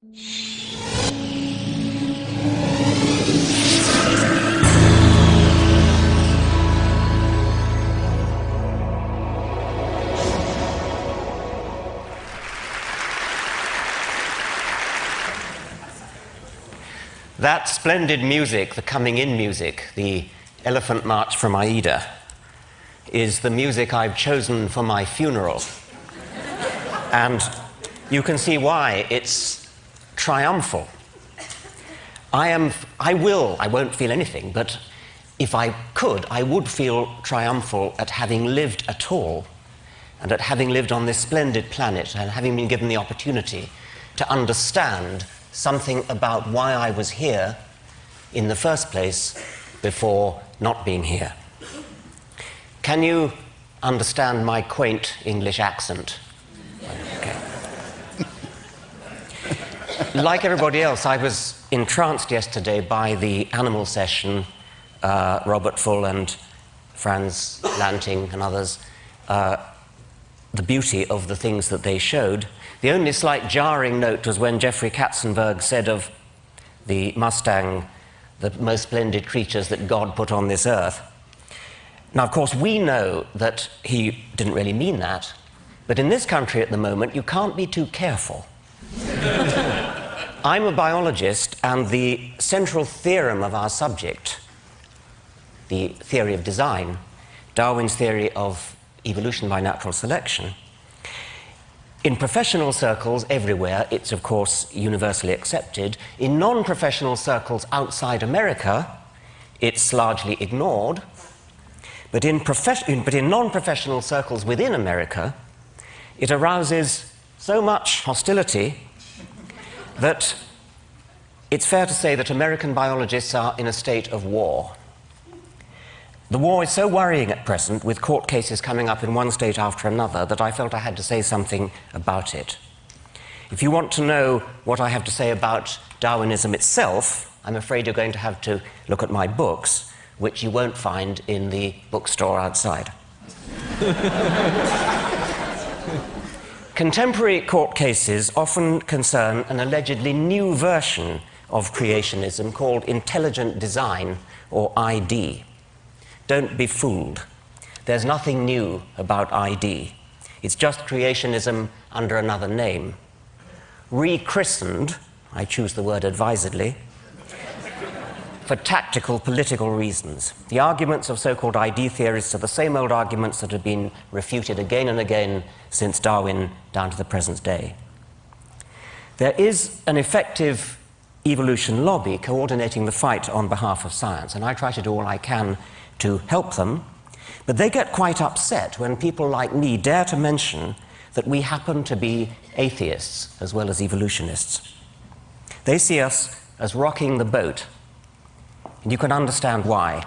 That splendid music, the coming in music, the Elephant March from Aida, is the music I've chosen for my funeral. And you can see why it's triumphal. I won't feel anything, but if I could, I would feel triumphal at having lived at all, and at having lived on this splendid planet, and having been given the opportunity to understand something about why I was here in the first place before not being here. Can you understand my quaint English accent? Okay. Like everybody else, I was entranced yesterday by the animal session, Robert Full and Franz Lanting and others, the beauty of the things that they showed. The only slight jarring note was when Jeffrey Katzenberg said of the Mustang, the most splendid creatures that God put on this earth. Now, of course, we know that he didn't really mean that, but in this country at the moment, you can't be too careful. I'm a biologist, and the central theorem of our subject, the theory of design, Darwin's theory of evolution by natural selection, in professional circles everywhere, it's of course universally accepted. In non-professional circles outside America, it's largely ignored. But in non-professional circles within America, it arouses so much hostility that it's fair to say that American biologists are in a state of war. The war is so worrying at present, with court cases coming up in one state after another, that I felt I had to say something about it. If you want to know what I have to say about Darwinism itself, I'm afraid you're going to have to look at my books, which you won't find in the bookstore outside. Contemporary court cases often concern an allegedly new version of creationism called intelligent design, or ID. Don't be fooled. There's nothing new about ID. It's just creationism under another name. Rechristened, I choose the word advisedly, for tactical political reasons. The arguments of so-called ID theorists are the same old arguments that have been refuted again and again since Darwin down to the present day. There is an effective evolution lobby coordinating the fight on behalf of science, and I try to do all I can to help them, but they get quite upset when people like me dare to mention that we happen to be atheists as well as evolutionists. They see us as rocking the boat, and you can understand why.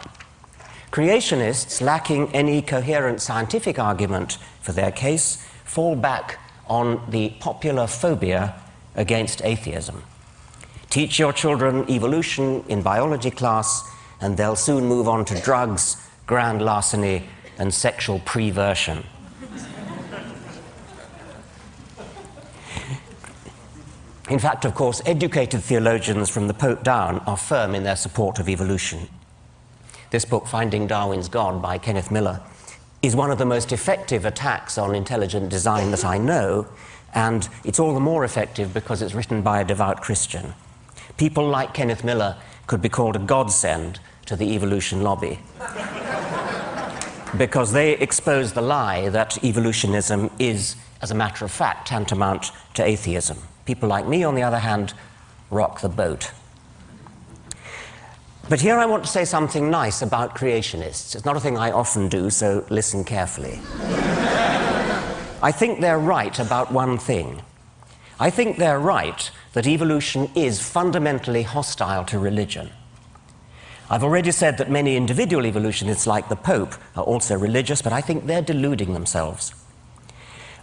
Creationists, lacking any coherent scientific argument for their case, fall back on the popular phobia against atheism. Teach your children evolution in biology class, and they'll soon move on to drugs, grand larceny, and sexual perversion. In fact, of course, educated theologians from the Pope down are firm in their support of evolution. This book, Finding Darwin's God, by Kenneth Miller, is one of the most effective attacks on intelligent design that I know, and it's all the more effective because it's written by a devout Christian. People like Kenneth Miller could be called a godsend to the evolution lobby, because they expose the lie that evolutionism is, as a matter of fact, tantamount to atheism. People like me, on the other hand, rock the boat. But here I want to say something nice about creationists. It's not a thing I often do, so listen carefully. I think they're right about one thing. I think they're right that evolution is fundamentally hostile to religion. I've already said that many individual evolutionists, like the Pope, are also religious, but I think they're deluding themselves.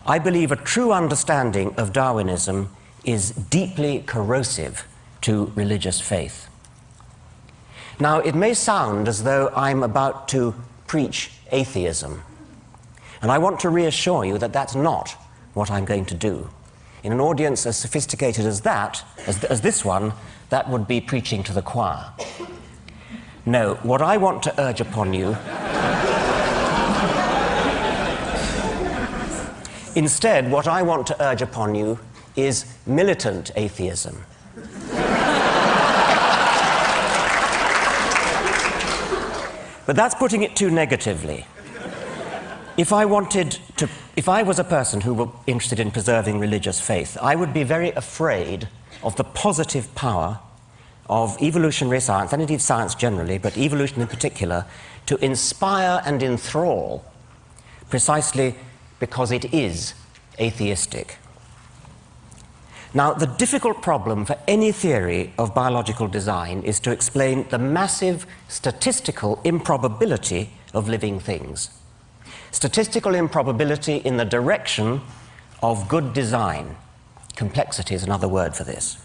I believe a true understanding of Darwinism is deeply corrosive to religious faith. Now, it may sound as though I'm about to preach atheism, and I want to reassure you that that's not what I'm going to do. In an audience as sophisticated as that, as this one, that would be preaching to the choir. No, what I want to urge upon you instead, what I want to urge upon you is militant atheism. But that's putting it too negatively. If I was a person who were interested in preserving religious faith, I would be very afraid of the positive power of evolutionary science, and indeed science generally, but evolution in particular, to inspire and enthrall precisely because it is atheistic. Now, the difficult problem for any theory of biological design is to explain the massive statistical improbability of living things. Statistical improbability in the direction of good design. Complexity is another word for this.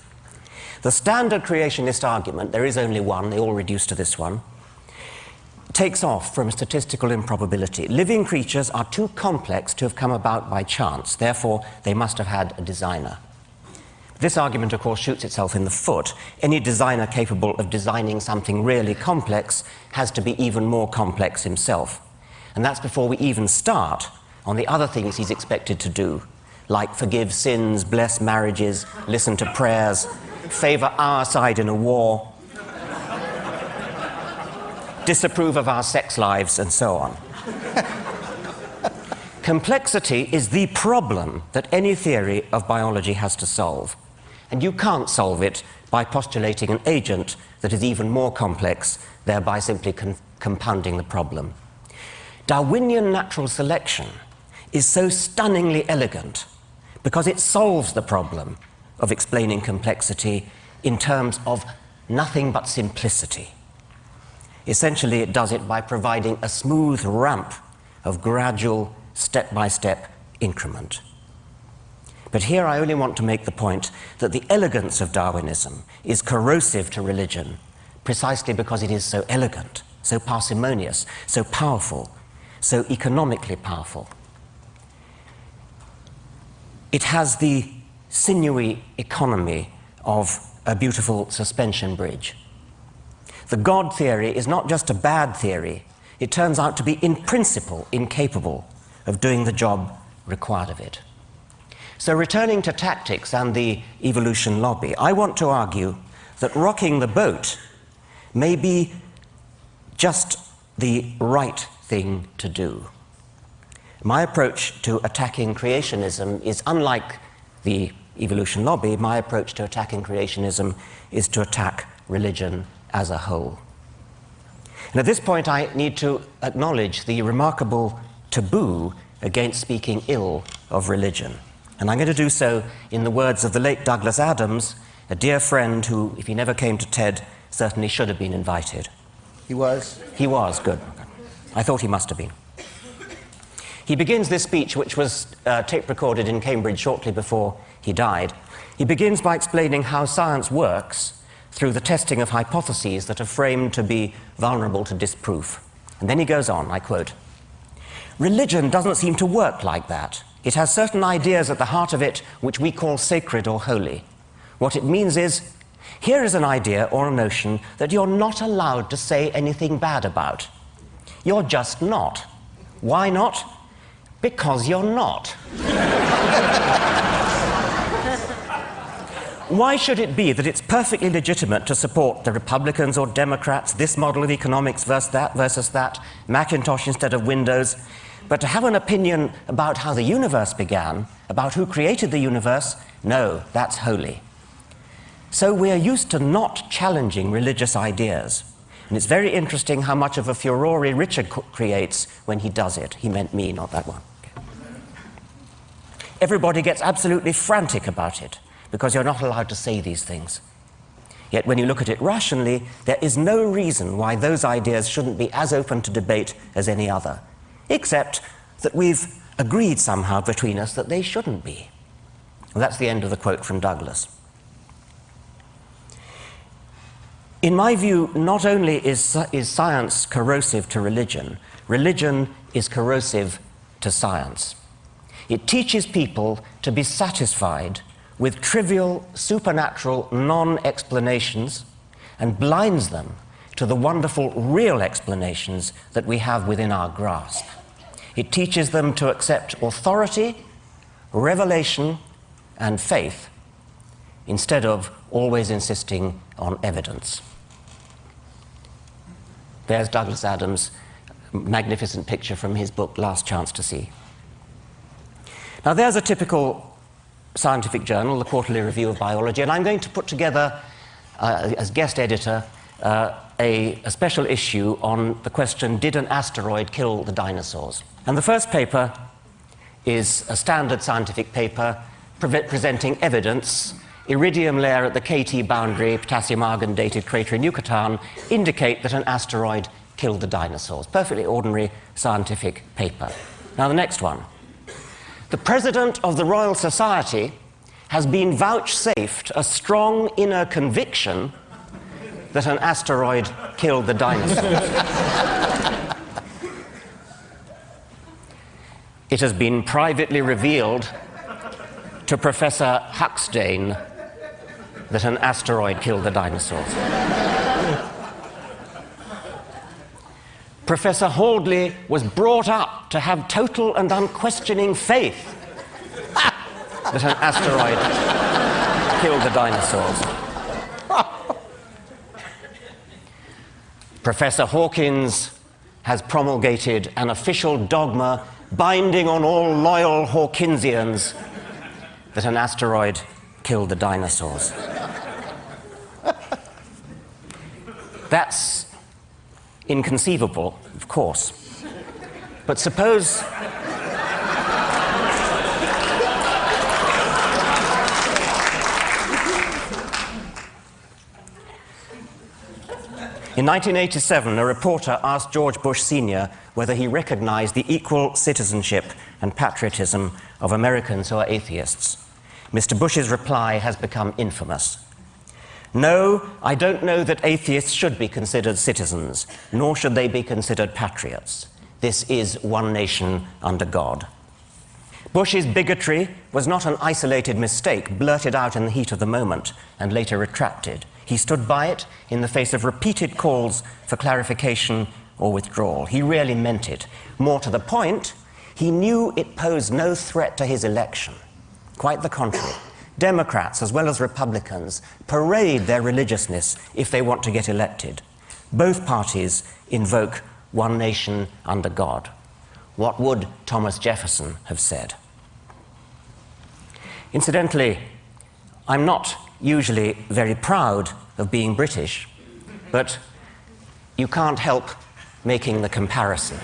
The standard creationist argument, there is only one, they all reduce to this one, takes off from statistical improbability. Living creatures are too complex to have come about by chance, therefore they must have had a designer. This argument, of course, shoots itself in the foot. Any designer capable of designing something really complex has to be even more complex himself. And that's before we even start on the other things he's expected to do, like forgive sins, bless marriages, listen to prayers, favor our side in a war, disapprove of our sex lives, and so on. Complexity is the problem that any theory of biology has to solve. And you can't solve it by postulating an agent that is even more complex, thereby simply compounding the problem. Darwinian natural selection is so stunningly elegant because it solves the problem of explaining complexity in terms of nothing but simplicity. Essentially, it does it by providing a smooth ramp of gradual, step-by-step increment. But here I only want to make the point that the elegance of Darwinism is corrosive to religion precisely because it is so elegant, so parsimonious, so powerful, so economically powerful. It has the sinewy economy of a beautiful suspension bridge. The God theory is not just a bad theory, it turns out to be in principle incapable of doing the job required of it. So returning to tactics and the evolution lobby, I want to argue that rocking the boat may be just the right thing to do. My approach to attacking creationism is unlike the evolution lobby. My approach to attacking creationism is to attack religion as a whole. And at this point, I need to acknowledge the remarkable taboo against speaking ill of religion. And I'm going to do so in the words of the late Douglas Adams, a dear friend who, if he never came to TED, certainly should have been invited. He was? He was, good. I thought he must have been. He begins this speech, which was tape-recorded in Cambridge shortly before he died. He begins by explaining how science works through the testing of hypotheses that are framed to be vulnerable to disproof. And then he goes on, I quote, "Religion doesn't seem to work like that. It has certain ideas at the heart of it which we call sacred or holy. What it means is, here is an idea or a notion that you're not allowed to say anything bad about. You're just not. Why not? Because you're not." Why should it be that it's perfectly legitimate to support the Republicans or Democrats, this model of economics versus that, Macintosh instead of Windows, but to have an opinion about how the universe began, about who created the universe, no, that's holy. So we're used to not challenging religious ideas. And it's very interesting how much of a furore Richard creates when he does it. He meant me, not that one. Okay. Everybody gets absolutely frantic about it, because you're not allowed to say these things. Yet when you look at it rationally, there is no reason why those ideas shouldn't be as open to debate as any other, except that we've agreed somehow between us that they shouldn't be. And that's the end of the quote from Douglas. In my view, not only is science corrosive to religion, religion is corrosive to science. It teaches people to be satisfied with trivial, supernatural non-explanations and blinds them to the wonderful real explanations that we have within our grasp. It teaches them to accept authority, revelation, and faith instead of always insisting on evidence. There's Douglas Adams' magnificent picture from his book, Last Chance to See. Now, there's a typical scientific journal, the Quarterly Review of Biology, and I'm going to put together, as guest editor, a special issue on the question, did an asteroid kill the dinosaurs? And the first paper is a standard scientific paper presenting evidence. Iridium layer at the KT boundary, potassium argon dated crater in Yucatan, indicate that an asteroid killed the dinosaurs. Perfectly ordinary scientific paper. Now the next one. The President of the Royal Society has been vouchsafed a strong inner conviction that an asteroid killed the dinosaurs. It has been privately revealed to Professor Huxtane that an asteroid killed the dinosaurs. Professor Haldley was brought up to have total and unquestioning faith that an asteroid killed the dinosaurs. Professor Hawkins has promulgated an official dogma binding on all loyal Hawkinsians that an asteroid killed the dinosaurs. That's inconceivable, of course. But suppose in 1987, a reporter asked George Bush Sr. whether he recognized the equal citizenship and patriotism of Americans who are atheists. Mr. Bush's reply has become infamous. No, I don't know that atheists should be considered citizens, nor should they be considered patriots. This is one nation under God. Bush's bigotry was not an isolated mistake blurted out in the heat of the moment and later retracted. He stood by it in the face of repeated calls for clarification or withdrawal. He really meant it. More to the point, he knew it posed no threat to his election. Quite the contrary. Democrats, as well as Republicans, parade their religiousness if they want to get elected. Both parties invoke one nation under God. What would Thomas Jefferson have said? Incidentally, I'm not usually very proud of being British, but you can't help making the comparison.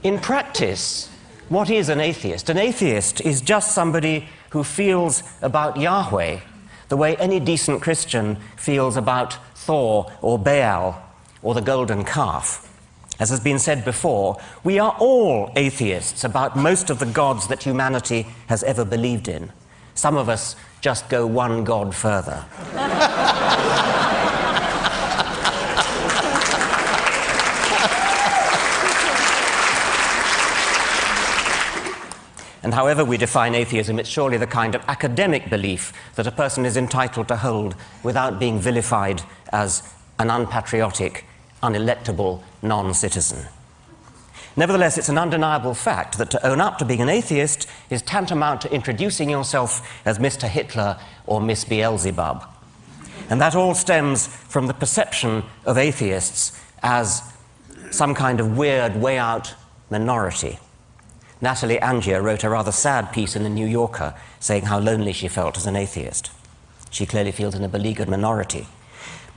In practice, what is an atheist? An atheist is just somebody who feels about Yahweh the way any decent Christian feels about Thor or Baal or the golden calf. As has been said before, we are all atheists about most of the gods that humanity has ever believed in. Some of us just go one god further. And however we define atheism, it's surely the kind of academic belief that a person is entitled to hold without being vilified as an unpatriotic, unelectable non-citizen. Nevertheless, it's an undeniable fact that to own up to being an atheist is tantamount to introducing yourself as Mr. Hitler or Miss Beelzebub. And that all stems from the perception of atheists as some kind of weird, way-out minority. Natalie Angier wrote a rather sad piece in The New Yorker saying how lonely she felt as an atheist. She clearly feels in a beleaguered minority.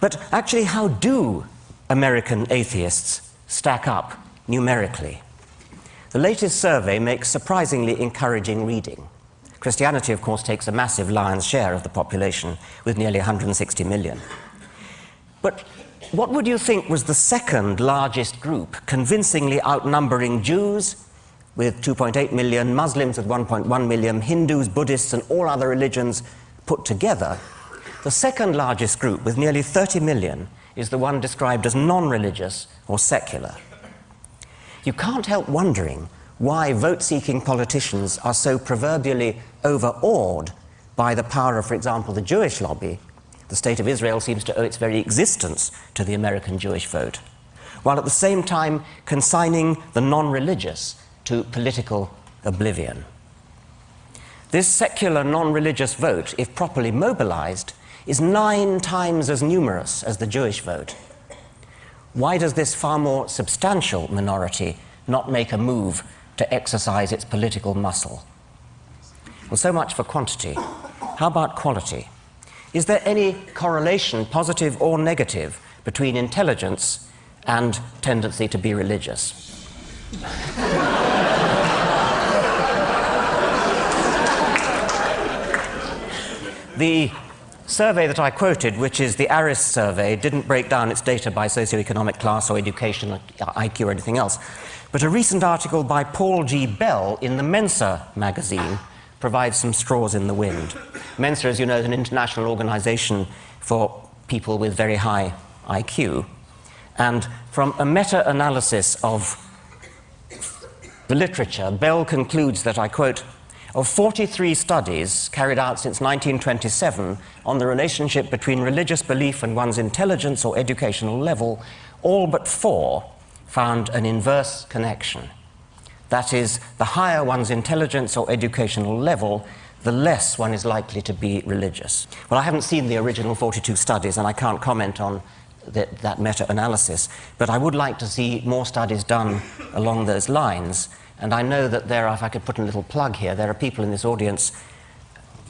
But actually, how do American atheists stack up numerically? The latest survey makes surprisingly encouraging reading. Christianity, of course, takes a massive lion's share of the population, with nearly 160 million. But what would you think was the second largest group, convincingly outnumbering Jews, with 2.8 million, Muslims with 1.1 million, Hindus, Buddhists, and all other religions put together? The second largest group, with nearly 30 million, is the one described as non-religious or secular. You can't help wondering why vote-seeking politicians are so proverbially overawed by the power of, for example, the Jewish lobby. The State of Israel seems to owe its very existence to the American Jewish vote, while at the same time consigning the non-religious to political oblivion. This secular non-religious vote, if properly mobilized, is 9 times as numerous as the Jewish vote. Why does this far more substantial minority not make a move to exercise its political muscle? Well, so much for quantity. How about quality? Is there any correlation, positive or negative, between intelligence and tendency to be religious? The survey that I quoted, which is the ARIS survey, didn't break down its data by socioeconomic class or education, IQ or anything else. But a recent article by Paul G. Bell in the Mensa magazine provides some straws in the wind. Mensa, as you know, is an international organization for people with very high IQ. And from a meta-analysis of the literature, Bell concludes that, I quote, of 43 studies carried out since 1927 on the relationship between religious belief and one's intelligence or educational level, all but 4 found an inverse connection. That is, the higher one's intelligence or educational level, the less one is likely to be religious. Well, I haven't seen the original 42 studies, and I can't comment on that meta-analysis, but I would like to see more studies done along those lines. And I know that there are, if I could put a little plug here, there are people in this audience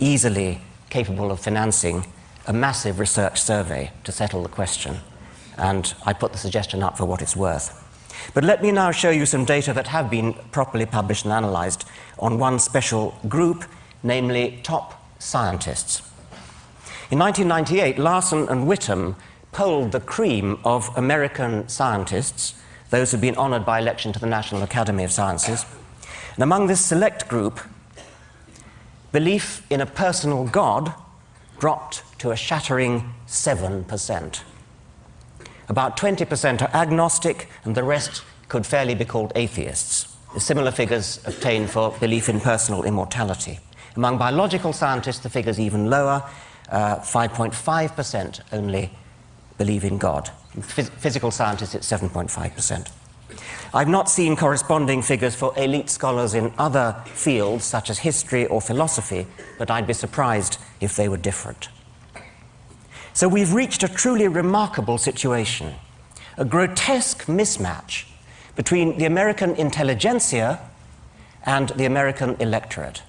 easily capable of financing a massive research survey to settle the question. And I put the suggestion up for what it's worth. But let me now show you some data that have been properly published and analyzed on one special group, namely top scientists. In 1998, Larson and Whittam polled the cream of American scientists, those who've been honored by election to the National Academy of Sciences. And among this select group, belief in a personal God dropped to a shattering 7%. About 20% are agnostic, and the rest could fairly be called atheists. Similar figures obtained for belief in personal immortality. Among biological scientists, the figure's even lower. 5.5% only believe in God. In physical scientists, it's 7.5%. I've not seen corresponding figures for elite scholars in other fields, such as history or philosophy, but I'd be surprised if they were different. So we've reached a truly remarkable situation, a grotesque mismatch between the American intelligentsia and the American electorate.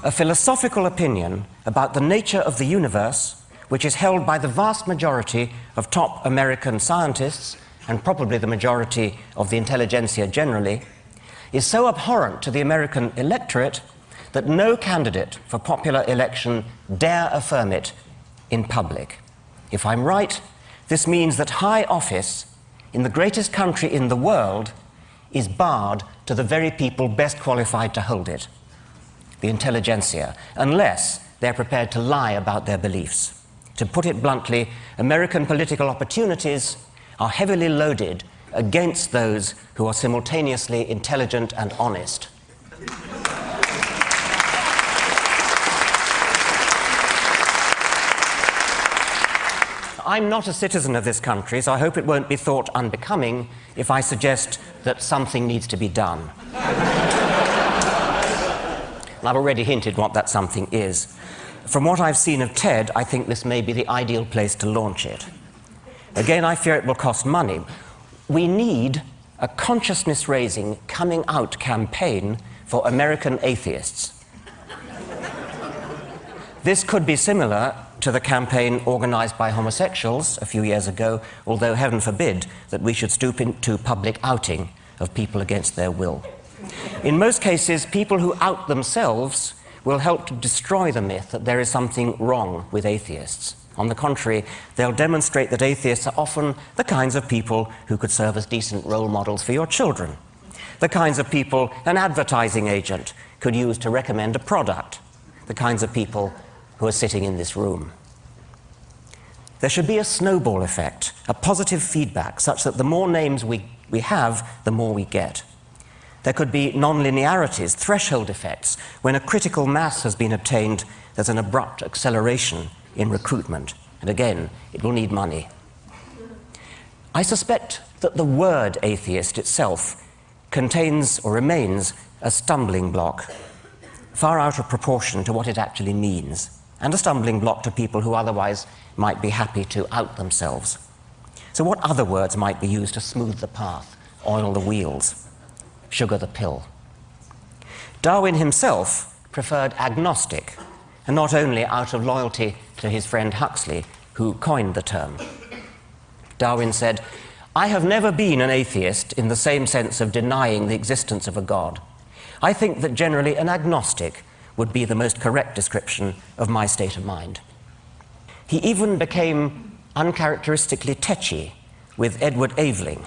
A philosophical opinion about the nature of the universe, which is held by the vast majority of top American scientists, and probably the majority of the intelligentsia generally, is so abhorrent to the American electorate that no candidate for popular election dare affirm it in public. If I'm right, this means that high office in the greatest country in the world is barred to the very people best qualified to hold it, the intelligentsia, unless they're prepared to lie about their beliefs. To put it bluntly, American political opportunities are heavily loaded against those who are simultaneously intelligent and honest. I'm not a citizen of this country, so I hope it won't be thought unbecoming if I suggest that something needs to be done. I've already hinted what that something is. From what I've seen of TED, I think this may be the ideal place to launch it. Again, I fear it will cost money. We need a consciousness-raising, coming-out campaign for American atheists. This could be similar to the campaign organized by homosexuals a few years ago, although heaven forbid that we should stoop into public outing of people against their will. In most cases, people who out themselves will help to destroy the myth that there is something wrong with atheists. On the contrary, they'll demonstrate that atheists are often the kinds of people who could serve as decent role models for your children, the kinds of people an advertising agent could use to recommend a product, the kinds of people who are sitting in this room. There should be a snowball effect, a positive feedback, such that the more names we have, the more we get. There could be non-linearities, threshold effects. When a critical mass has been obtained, there's an abrupt acceleration in recruitment. And again, it will need money. I suspect that the word atheist itself contains or remains a stumbling block, far out of proportion to what it actually means, and a stumbling block to people who otherwise might be happy to out themselves. So what other words might be used to smooth the path, oil the wheels, sugar the pill? Darwin himself preferred agnostic, and not only out of loyalty to his friend Huxley, who coined the term. Darwin said, "I have never been an atheist in the same sense of denying the existence of a God. I think that generally an agnostic would be the most correct description of my state of mind." He even became uncharacteristically tetchy with Edward Aveling.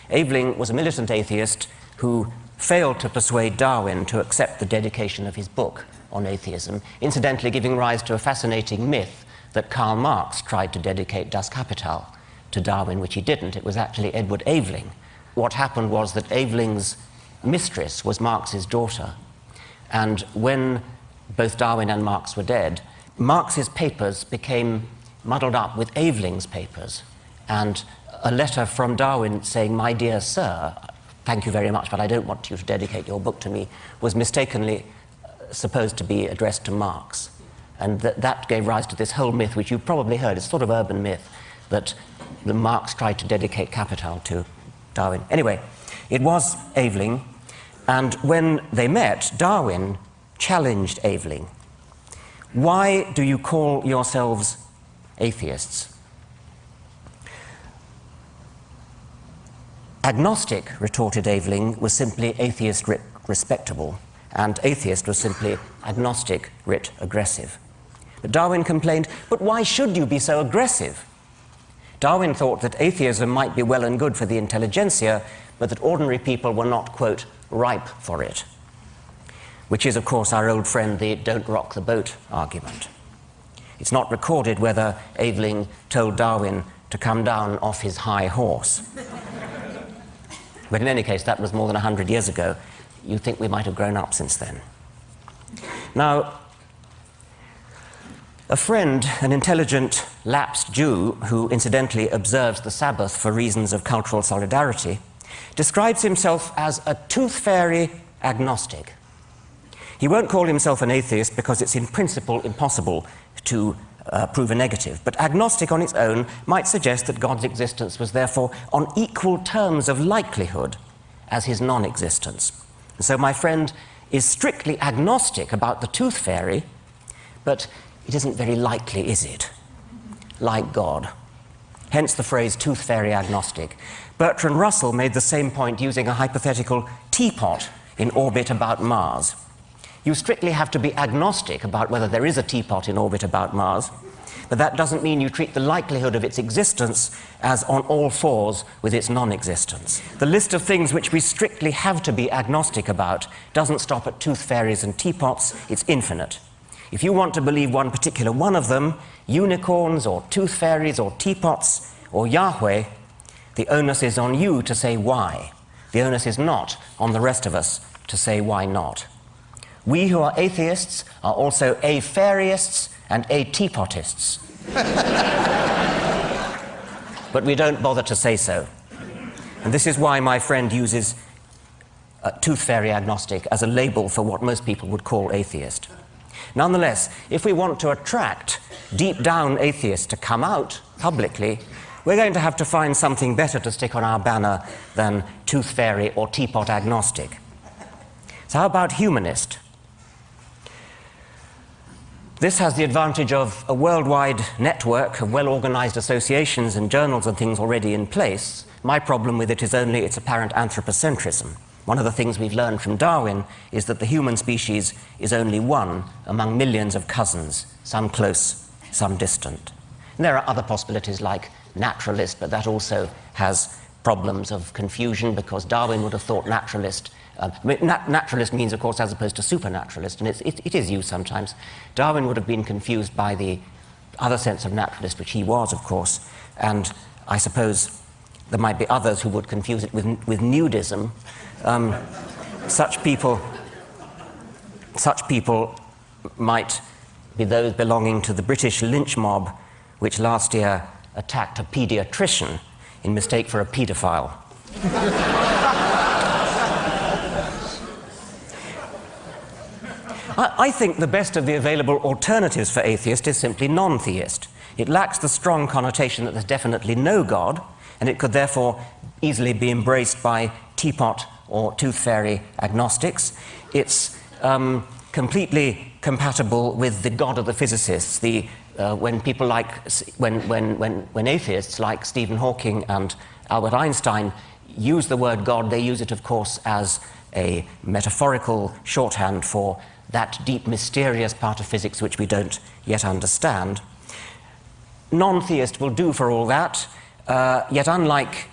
Aveling was a militant atheist who failed to persuade Darwin to accept the dedication of his book on atheism, incidentally giving rise to a fascinating myth that Karl Marx tried to dedicate Das Kapital to Darwin, which he didn't. It was actually Edward Aveling. What happened was that Aveling's mistress was Marx's daughter, and when both Darwin and Marx were dead, Marx's papers became muddled up with Aveling's papers, and a letter from Darwin saying, "My dear sir, thank you very much, but I don't want you to dedicate your book to me," was mistakenly supposed to be addressed to Marx. And that gave rise to this whole myth, which you've probably heard, it's sort of urban myth, that Marx tried to dedicate Capital to Darwin. Anyway, it was Aveling, and when they met, Darwin challenged Aveling. "Why do you call yourselves atheists?" Agnostic, retorted Aveling, was simply atheist writ respectable, and atheist was simply agnostic writ aggressive. But Darwin complained, "But why should you be so aggressive?" Darwin thought that atheism might be well and good for the intelligentsia, but that ordinary people were not, quote, ripe for it, which is, of course, our old friend, the "don't rock the boat" argument. It's not recorded whether Aveling told Darwin to come down off his high horse. But in any case, that was more than 100 years ago. You'd think we might have grown up since then. Now, a friend, an intelligent, lapsed Jew, who incidentally observes the Sabbath for reasons of cultural solidarity, describes himself as a tooth fairy agnostic. He won't call himself an atheist because it's in principle impossible to prove a negative, but agnostic on its own might suggest that God's existence was therefore on equal terms of likelihood as his non-existence. And so my friend is strictly agnostic about the tooth fairy, but it isn't very likely, is it? Like God. Hence the phrase tooth fairy agnostic. Bertrand Russell made the same point using a hypothetical teapot in orbit about Mars. You strictly have to be agnostic about whether there is a teapot in orbit about Mars, but that doesn't mean you treat the likelihood of its existence as on all fours with its non-existence. The list of things which we strictly have to be agnostic about doesn't stop at tooth fairies and teapots, it's infinite. If you want to believe one particular one of them, unicorns or tooth fairies or teapots or Yahweh, the onus is on you to say why. The onus is not on the rest of us to say why not. We who are atheists are also a-fairyists and a-teapotists. But we don't bother to say so. And this is why my friend uses tooth fairy agnostic as a label for what most people would call atheist. Nonetheless, if we want to attract deep down atheists to come out publicly, we're going to have to find something better to stick on our banner than tooth fairy or teapot agnostic. So how about humanist? This has the advantage of a worldwide network of well-organized associations and journals and things already in place. My problem with it is only its apparent anthropocentrism. One of the things we've learned from Darwin is that the human species is only one among millions of cousins, some close, some distant. And there are other possibilities like naturalist, but that also has problems of confusion because Darwin would have thought naturalist. Naturalist means, of course, as opposed to supernaturalist, and it is used sometimes. Darwin would have been confused by the other sense of naturalist, which he was, of course, and I suppose there might be others who would confuse it with nudism. Such people might be those belonging to the British lynch mob, which last year attacked a paediatrician in mistake for a paedophile. I think the best of the available alternatives for atheist is simply non-theist. It lacks the strong connotation that there's definitely no God, and it could therefore easily be embraced by teapot or tooth fairy agnostics. It's completely compatible with the God of the physicists. When atheists like Stephen Hawking and Albert Einstein use the word God, they use it, of course, as a metaphorical shorthand for that deep, mysterious part of physics which we don't yet understand. Non-theist will do for all that, yet unlike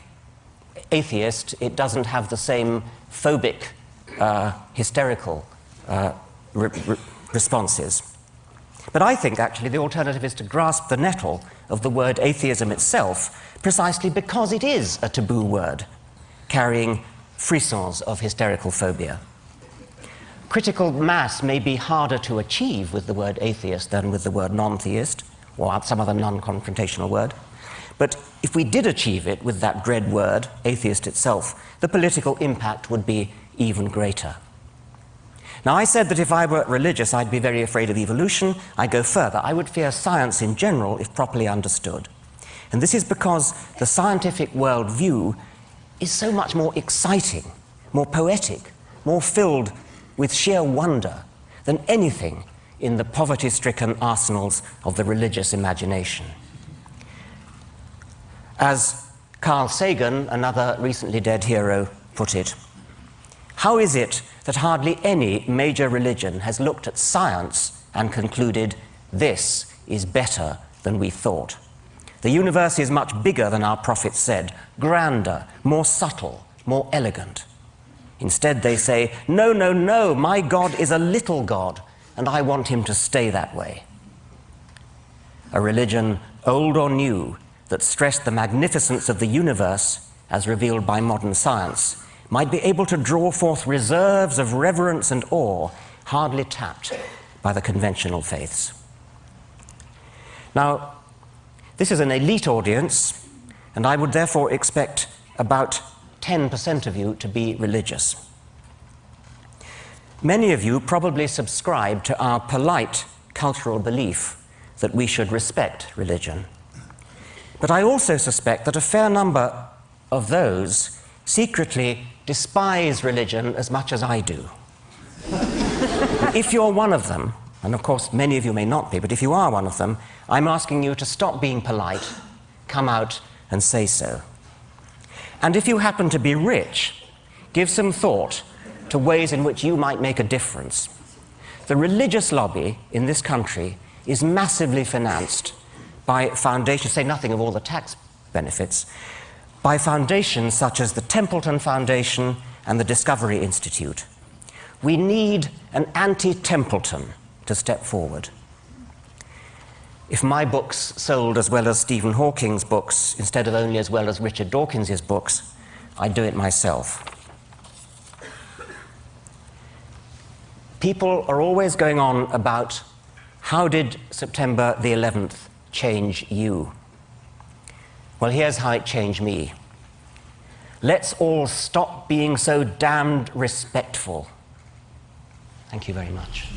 atheist, it doesn't have the same phobic, hysterical responses. But I think, actually, the alternative is to grasp the nettle of the word atheism itself, precisely because it is a taboo word, carrying frissons of hysterical phobia. Critical mass may be harder to achieve with the word atheist than with the word non-theist, or some other non-confrontational word. But if we did achieve it with that dread word, atheist itself, the political impact would be even greater. Now, I said that if I were religious, I'd be very afraid of evolution. I go further. I would fear science in general, if properly understood. And this is because the scientific worldview is so much more exciting, more poetic, more filled with sheer wonder than anything in the poverty-stricken arsenals of the religious imagination. As Carl Sagan, another recently dead hero, put it, how is it that hardly any major religion has looked at science and concluded, this is better than we thought? The universe is much bigger than our prophets said, grander, more subtle, more elegant. Instead, they say, no, no, no, my God is a little God, and I want him to stay that way. A religion, old or new, that stressed the magnificence of the universe, as revealed by modern science, might be able to draw forth reserves of reverence and awe hardly tapped by the conventional faiths. Now, this is an elite audience, and I would therefore expect about 10% of you to be religious. Many of you probably subscribe to our polite cultural belief that we should respect religion. But I also suspect that a fair number of those secretly despise religion as much as I do. If you're one of them, and of course many of you may not be, but if you are one of them, I'm asking you to stop being polite, come out and say so. And if you happen to be rich, give some thought to ways in which you might make a difference. The religious lobby in this country is massively financed by foundations, say nothing of all the tax benefits, by foundations such as the Templeton Foundation and the Discovery Institute. We need an anti-Templeton to step forward. If my books sold as well as Stephen Hawking's books, instead of only as well as Richard Dawkins's books, I'd do it myself. People are always going on about, how did September the 11th change you? Well, here's how it changed me. Let's all stop being so damned respectful. Thank you very much.